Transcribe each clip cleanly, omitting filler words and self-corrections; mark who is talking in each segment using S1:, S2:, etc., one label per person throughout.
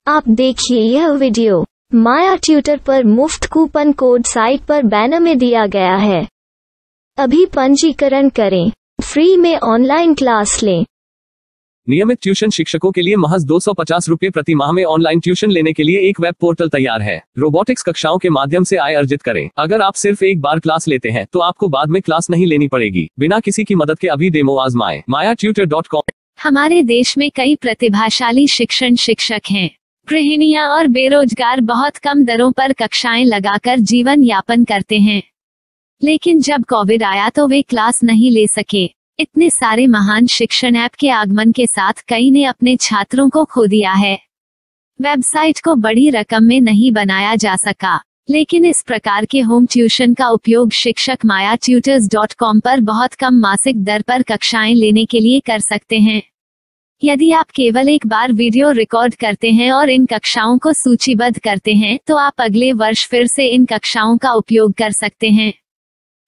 S1: आप देखिए यह वीडियो माया ट्यूटर पर मुफ्त कूपन कोड साइट पर बैनर में दिया गया है। अभी पंजीकरण करें, फ्री में ऑनलाइन क्लास लें।
S2: नियमित ट्यूशन शिक्षकों के लिए महज 250 रुपये प्रति माह में ऑनलाइन ट्यूशन लेने के लिए एक वेब पोर्टल तैयार है। रोबोटिक्स कक्षाओं के माध्यम से आय अर्जित करें। अगर आप सिर्फ एक बार क्लास लेते हैं तो आपको बाद में क्लास नहीं लेनी पड़ेगी। बिना किसी की मदद के अभी डेमो आजमाएं। mayaTutor.com।
S3: हमारे देश में कई प्रतिभाशाली शिक्षक हैं। गृहिणियां और बेरोजगार बहुत कम दरों पर कक्षाएं लगाकर जीवन यापन करते हैं, लेकिन जब कोविड आया तो वे क्लास नहीं ले सके। इतने सारे महान शिक्षण ऐप के आगमन के साथ कई ने अपने छात्रों को खो दिया है। वेबसाइट को बड़ी रकम में नहीं बनाया जा सका, लेकिन इस प्रकार के होम ट्यूशन का उपयोग शिक्षक mayaTutors.com पर बहुत कम मासिक दर पर कक्षाएं लेने के लिए कर सकते हैं। यदि आप केवल एक बार वीडियो रिकॉर्ड करते हैं और इन कक्षाओं को सूचीबद्ध करते हैं तो आप अगले वर्ष फिर से इन कक्षाओं का उपयोग कर सकते हैं।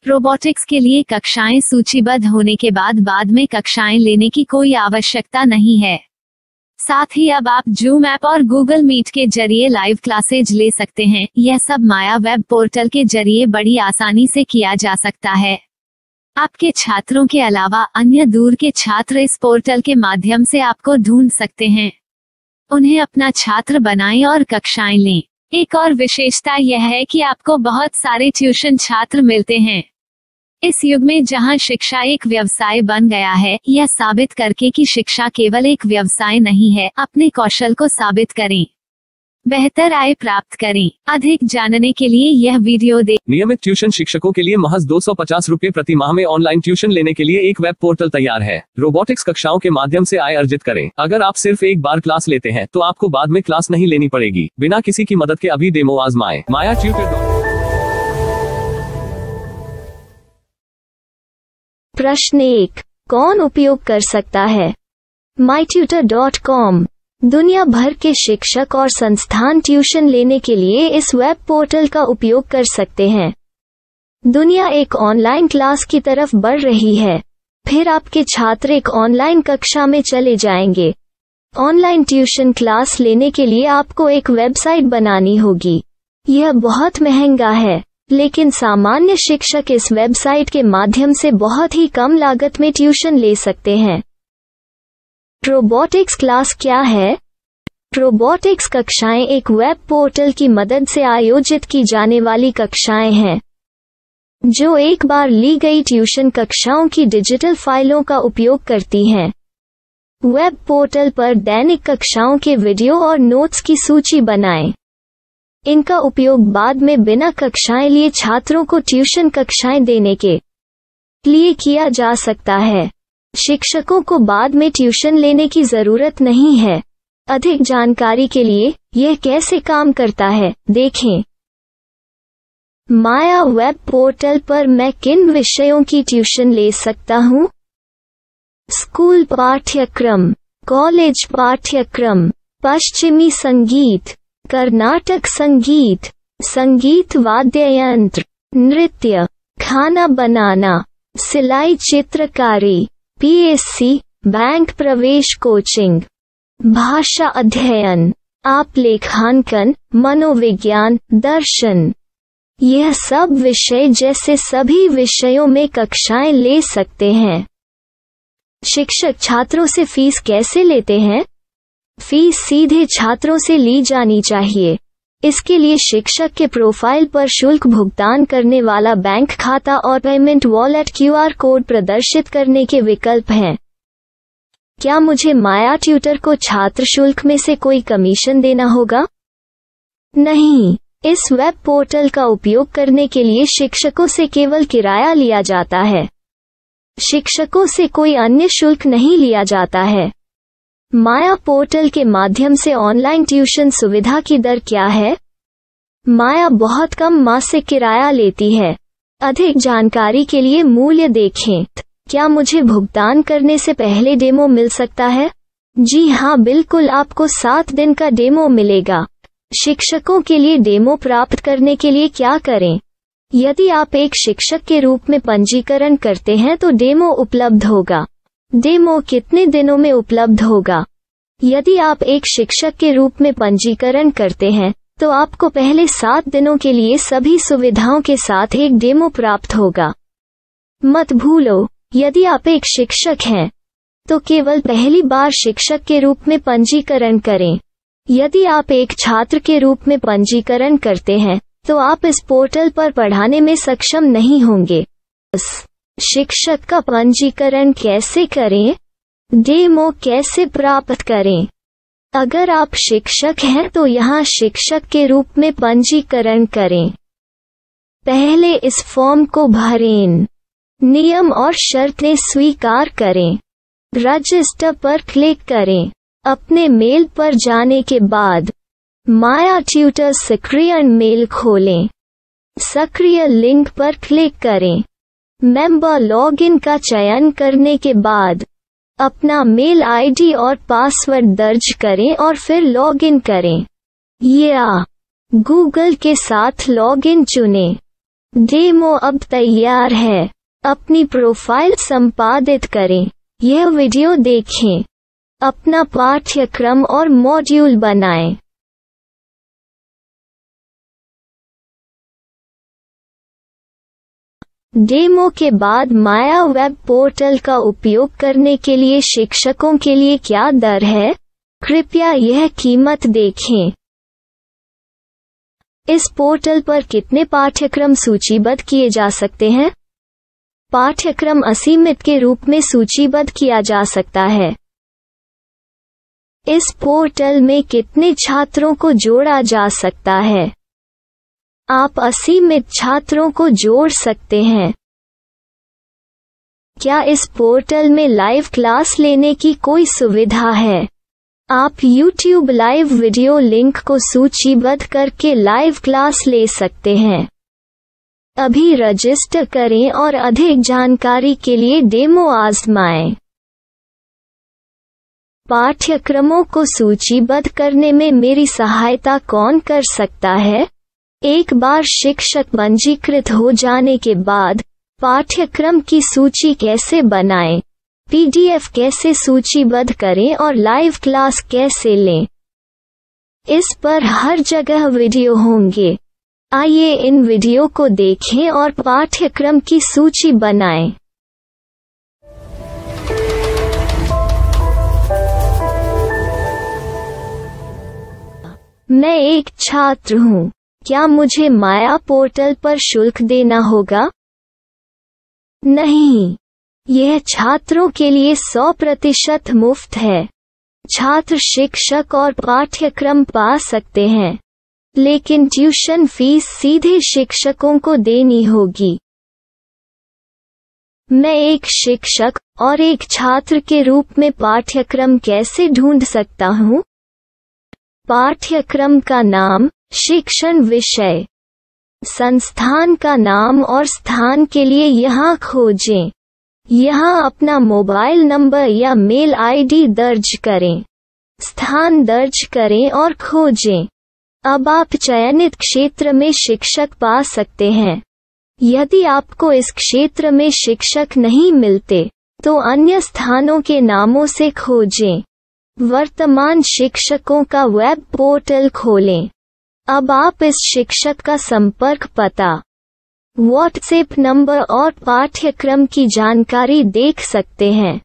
S3: रोबोटिक्स के लिए कक्षाएं सूचीबद्ध होने के बाद में कक्षाएं लेने की कोई आवश्यकता नहीं है। साथ ही अब आप जूम ऐप और गूगल मीट के जरिए लाइव क्लासेज ले सकते हैं। यह सब माया वेब पोर्टल के जरिए बड़ी आसानी से किया जा सकता है। आपके छात्रों के अलावा अन्य दूर के छात्र इस पोर्टल के माध्यम से आपको ढूंढ सकते हैं। उन्हें अपना छात्र बनाएं और कक्षाएं लें। एक और विशेषता यह है कि आपको बहुत सारे ट्यूशन छात्र मिलते हैं। इस युग में जहां शिक्षा एक व्यवसाय बन गया है, यह साबित करके कि शिक्षा केवल एक व्यवसाय नहीं है, अपने कौशल को साबित करें, बेहतर आय प्राप्त करें। अधिक जानने के लिए यह वीडियो देखें।
S2: नियमित ट्यूशन शिक्षकों के लिए महज 250 रुपये प्रति माह में ऑनलाइन ट्यूशन लेने के लिए एक वेब पोर्टल तैयार है। रोबोटिक्स कक्षाओं के माध्यम से आय अर्जित करें। अगर आप सिर्फ एक बार क्लास लेते हैं तो आपको बाद में क्लास नहीं लेनी पड़ेगी। बिना किसी की मदद के अभी डेमो आजमाएं। mayaTutor.com।
S1: प्रश्न 1, कौन उपयोग कर सकता है? myTutor.com। दुनिया भर के शिक्षक और संस्थान ट्यूशन लेने के लिए इस वेब पोर्टल का उपयोग कर सकते हैं। दुनिया एक ऑनलाइन क्लास की तरफ बढ़ रही है। फिर आपके छात्र एक ऑनलाइन कक्षा में चले जाएंगे। ऑनलाइन ट्यूशन क्लास लेने के लिए आपको एक वेबसाइट बनानी होगी। यह बहुत महंगा है, लेकिन सामान्य शिक्षक इस वेबसाइट के माध्यम से बहुत ही कम लागत में ट्यूशन ले सकते हैं। रोबोटिक्स क्लास क्या है? रोबोटिक्स कक्षाएं एक वेब पोर्टल की मदद से आयोजित की जाने वाली कक्षाएं हैं, जो एक बार ली गई ट्यूशन कक्षाओं की डिजिटल फाइलों का उपयोग करती हैं। वेब पोर्टल पर दैनिक कक्षाओं के वीडियो और नोट्स की सूची बनाएं। इनका उपयोग बाद में बिना कक्षाएं लिए छात्रों को ट्यूशन कक्षाएं देने के लिए किया जा सकता है। शिक्षकों को बाद में ट्यूशन लेने की जरूरत नहीं है। अधिक जानकारी के लिए यह कैसे काम करता है, देखें। माया वेब पोर्टल पर मैं किन विषयों की ट्यूशन ले सकता हूँ? स्कूल पाठ्यक्रम, कॉलेज पाठ्यक्रम, पश्चिमी संगीत, कर्नाटक संगीत, संगीत वाद्य यंत्र, नृत्य, खाना बनाना, सिलाई चित्रकारी, PSC, बैंक प्रवेश कोचिंग, भाषा अध्ययन, आप लेखांकन, मनोविज्ञान, दर्शन। यह सब विषय जैसे सभी विषयों में कक्षाएं ले सकते हैं। शिक्षक छात्रों से फीस कैसे लेते हैं? फीस सीधे छात्रों से ली जानी चाहिए। इसके लिए शिक्षक के प्रोफाइल पर शुल्क भुगतान करने वाला बैंक खाता और पेमेंट वॉलेट QR कोड प्रदर्शित करने के विकल्प हैं। क्या मुझे माया ट्यूटर को छात्र शुल्क में से कोई कमीशन देना होगा? नहीं, इस वेब पोर्टल का उपयोग करने के लिए शिक्षकों से केवल किराया लिया जाता है। शिक्षकों से कोई अन्य शुल्क नहीं लिया जाता है। माया पोर्टल के माध्यम से ऑनलाइन ट्यूशन सुविधा की दर क्या है? माया बहुत कम मासिक किराया लेती है। अधिक जानकारी के लिए मूल्य देखें। क्या मुझे भुगतान करने से पहले डेमो मिल सकता है? जी हाँ, बिल्कुल, आपको 7 दिन का डेमो मिलेगा। शिक्षकों के लिए डेमो प्राप्त करने के लिए क्या करें? यदि आप एक शिक्षक के रूप में पंजीकरण करते हैं तो डेमो उपलब्ध होगा। डेमो कितने दिनों में उपलब्ध होगा? यदि आप एक शिक्षक के रूप में पंजीकरण करते हैं तो आपको पहले 7 दिनों के लिए सभी सुविधाओं के साथ एक डेमो प्राप्त होगा। मत भूलो, यदि आप एक शिक्षक हैं तो केवल पहली बार शिक्षक के रूप में पंजीकरण करें। यदि आप एक छात्र के रूप में पंजीकरण करते हैं तो आप इस पोर्टल पर पढ़ाने में सक्षम नहीं होंगे। शिक्षक का पंजीकरण कैसे करें? डेमो कैसे प्राप्त करें? अगर आप शिक्षक हैं तो यहाँ शिक्षक के रूप में पंजीकरण करें। पहले इस फॉर्म को भरें। नियम और शर्तें स्वीकार करें। रजिस्टर पर क्लिक करें। अपने मेल पर जाने के बाद माया ट्यूटर सक्रिय मेल खोलें। सक्रिय लिंक पर क्लिक करें। मेंबर लॉगिन का चयन करने के बाद अपना मेल आईडी और पासवर्ड दर्ज करें और फिर लॉगिन करें या गूगल के साथ लॉगिन चुनें। डेमो अब तैयार है। अपनी प्रोफाइल संपादित करें। यह वीडियो देखें। अपना पाठ्यक्रम और मॉड्यूल बनाएं। डेमो के बाद माया वेब पोर्टल का उपयोग करने के लिए शिक्षकों के लिए क्या दर है? कृपया यह कीमत देखें। इस पोर्टल पर कितने पाठ्यक्रम सूचीबद्ध किए जा सकते हैं? पाठ्यक्रम असीमित के रूप में सूचीबद्ध किया जा सकता है। इस पोर्टल में कितने छात्रों को जोड़ा जा सकता है? आप असीमित छात्रों को जोड़ सकते हैं। क्या इस पोर्टल में लाइव क्लास लेने की कोई सुविधा है? आप YouTube लाइव वीडियो लिंक को सूचीबद्ध करके लाइव क्लास ले सकते हैं। अभी रजिस्टर करें और अधिक जानकारी के लिए डेमो आजमाएं। पाठ्यक्रमों को सूचीबद्ध करने में मेरी सहायता कौन कर सकता है? एक बार शिक्षक पंजीकृत हो जाने के बाद पाठ्यक्रम की सूची कैसे बनाएं, PDF कैसे सूचीबद्ध करें और लाइव क्लास कैसे लें, इस पर हर जगह वीडियो होंगे। आइए इन वीडियो को देखें और पाठ्यक्रम की सूची बनाएं। मैं एक छात्र हूँ। क्या मुझे माया पोर्टल पर शुल्क देना होगा? नहीं, यह छात्रों के लिए 100% मुफ्त है। छात्र शिक्षक और पाठ्यक्रम पा सकते हैं, लेकिन ट्यूशन फीस सीधे शिक्षकों को देनी होगी। मैं एक शिक्षक और एक छात्र के रूप में पाठ्यक्रम कैसे ढूंढ सकता हूँ? पाठ्यक्रम का नाम, शिक्षण विषय, संस्थान का नाम और स्थान के लिए यहाँ खोजें। यहाँ अपना मोबाइल नंबर या मेल आईडी दर्ज करें। स्थान दर्ज करें और खोजें। अब आप चयनित क्षेत्र में शिक्षक पा सकते हैं। यदि आपको इस क्षेत्र में शिक्षक नहीं मिलते तो अन्य स्थानों के नामों से खोजें। वर्तमान शिक्षकों का वेब पोर्टल खोलें। अब आप इस शिक्षक का संपर्क पता, व्हाट्सएप नंबर और पाठ्यक्रम की जानकारी देख सकते हैं।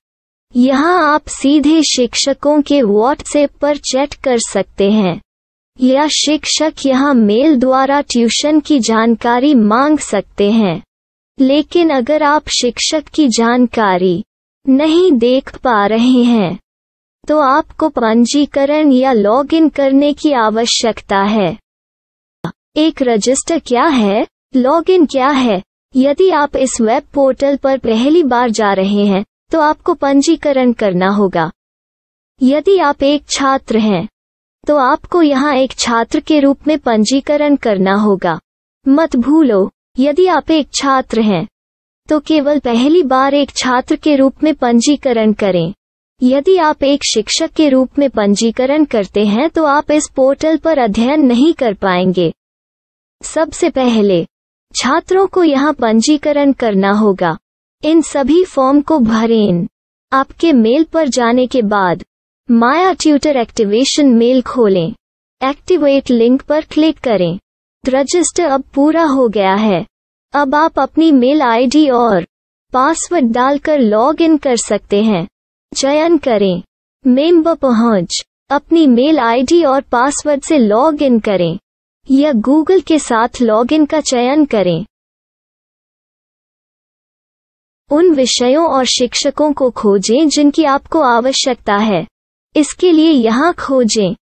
S1: यहाँ आप सीधे शिक्षकों के व्हाट्सएप पर चैट कर सकते हैं या शिक्षक यहाँ मेल द्वारा ट्यूशन की जानकारी मांग सकते हैं। लेकिन अगर आप शिक्षक की जानकारी नहीं देख पा रहे हैं तो आपको पंजीकरण या लॉगिन करने की आवश्यकता है। एक रजिस्टर क्या है? लॉगिन क्या है? यदि आप इस वेब पोर्टल पर पहली बार जा रहे हैं तो आपको पंजीकरण करना होगा। यदि आप एक छात्र हैं तो आपको यहाँ एक छात्र के रूप में पंजीकरण करना होगा। मत भूलो, यदि आप एक छात्र हैं तो केवल पहली बार एक छात्र के रूप में पंजीकरण करें। यदि आप एक शिक्षक के रूप में पंजीकरण करते हैं तो आप इस पोर्टल पर अध्ययन नहीं कर पाएंगे। सबसे पहले छात्रों को यहाँ पंजीकरण करना होगा। इन सभी फॉर्म को भरें। आपके मेल पर जाने के बाद माया ट्यूटर एक्टिवेशन मेल खोलें। एक्टिवेट लिंक पर क्लिक करें। रजिस्टर अब पूरा हो गया है। अब आप अपनी मेल आईडी और पासवर्ड डालकर लॉग इन कर सकते हैं। चयन करें मेंबर पहुंच। अपनी मेल आईडी और पासवर्ड से लॉग इन करें या गूगल के साथ लॉग इन का चयन करें। उन विषयों और शिक्षकों को खोजें जिनकी आपको आवश्यकता है। इसके लिए यहाँ खोजें।